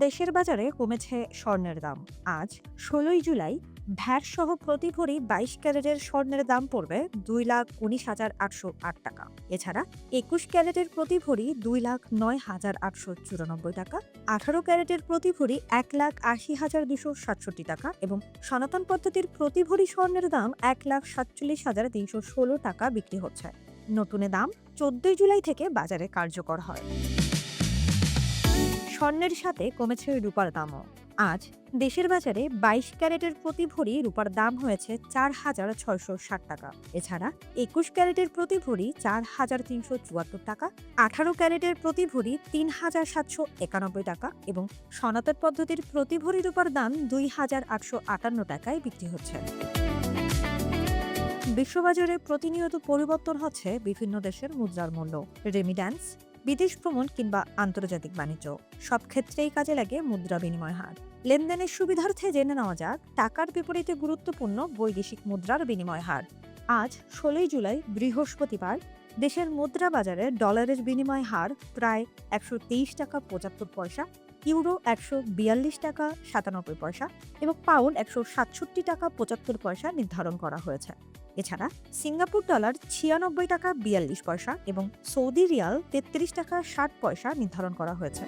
দেশের বাজারে কমেছে স্বর্ণের দাম। আজ ১৬ই জুলাই ভ্যাট সহ প্রতি ভরি ২২ ক্যারেটের স্বর্ণের দাম পড়বে ২,১৯,৮০৮ টাকা। এছাড়া ২১ ক্যারেটের প্রতি ভরি ২,০৯,৮৯৪ টাকা, ১৮ ক্যারেটের প্রতি ভরি ১,৮০,২৬৭ টাকা এবং সনাতন পদ্ধতির প্রতি ভরি স্বর্ণের দাম ১,৪৭,৩১৬ টাকা বিক্রি হচ্ছে। নতুন দাম ১৪ই জুলাই থেকে বাজারে কার্যকর হয়। স্বর্ণের সাথে কমেছে রূপার দামও। আজ দেশের বাজারে ২২ ক্যারেটের প্রতি ভরি রূপার দাম হয়েছে ৪,৬৬০ টাকা। এছাড়া ২১ ক্যারেটের প্রতি ভরি ৪,৩৭৪ টাকা, ১৮ ক্যারেটের প্রতি ভরি ৩,৭৯১ টাকা এবং সনাতন পদ্ধতির প্রতি ভরি রূপার দাম ২,৮৫৮ টাকায় বিক্রি হচ্ছে। বিশ্ববাজারে প্রতিনিয়ত পরিবর্তন হচ্ছে বিভিন্ন দেশের মুদ্রার মূল্য। রেমিট্যান্স, বিদেশ ভ্রমণ কিংবা আন্তর্জাতিক বাণিজ্য সব ক্ষেত্রেই কাজে লাগে মুদ্রা বিনিময় হার। লেনদেনের সুবিধার্থে জেনে নেওয়া যাক টাকার বিপরীতে গুরুত্বপূর্ণ বৈদেশিক মুদ্রার বিনিময় হার। আজ ১৬ই জুলাই বৃহস্পতিবার দেশের মুদ্রা বাজারে ডলারের বিনিময় হার প্রায় ১২৩ টাকা ৭৫ পয়সা, ইউরো ১৪২ টাকা ৯৭ পয়সা এবং পাউন্ড ১৬৭ টাকা ৭৫ পয়সা নির্ধারণ করা হয়েছে। এছাড়া সিঙ্গাপুর ডলার ৯৬ টাকা ৪২ পয়সা এবং সৌদি রিয়াল ৩৩ টাকা ৬০ পয়সা নির্ধারণ করা হয়েছে।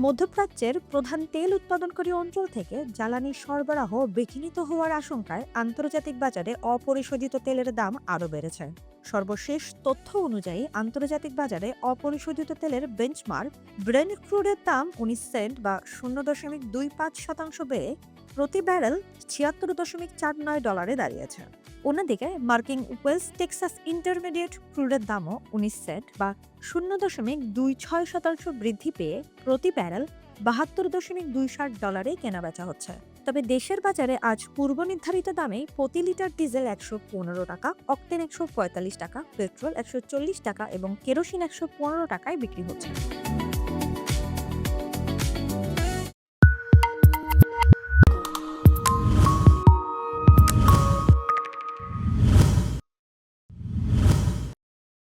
মধ্যপ্রাচ্যের প্রধান তেল উৎপাদনকারী অঞ্চল থেকে জ্বালানি সরবরাহ বিঘ্নিত হওয়ার আশঙ্কায় আন্তর্জাতিক বাজারে অপরিশোধিত তেলের দাম আরও বেড়েছে। সর্বশেষ তথ্য অনুযায়ী আন্তর্জাতিক বাজারে অপরিশোধিত তেলের বেঞ্চমার্ক ব্রেন্ট ক্রুডের দাম ১৯ সেন্ট বা ০.২৫% বেড়ে প্রতি ব্যারেল $৭৬.৪৯ দাঁড়িয়েছে। অন্যদিকে মার্কিন ওয়েস্ট টেক্সাস ইন্টারমিডিয়েট ক্রুডের দামও ১৯ সেন্ট বা ০.২৬% বৃদ্ধি পেয়ে প্রতি ব্যারেল $৭২.২৭ কেনাবেচা হচ্ছে। তবে দেশের বাজারে আজ পূর্ব নির্ধারিত দামে প্রতি লিটার ডিজেল ১১৫ টাকা, অক্টেন ১৪৫ টাকা, পেট্রোল ১৪০ টাকা এবং কেরোসিন ১১৫ টাকায় বিক্রি হচ্ছে।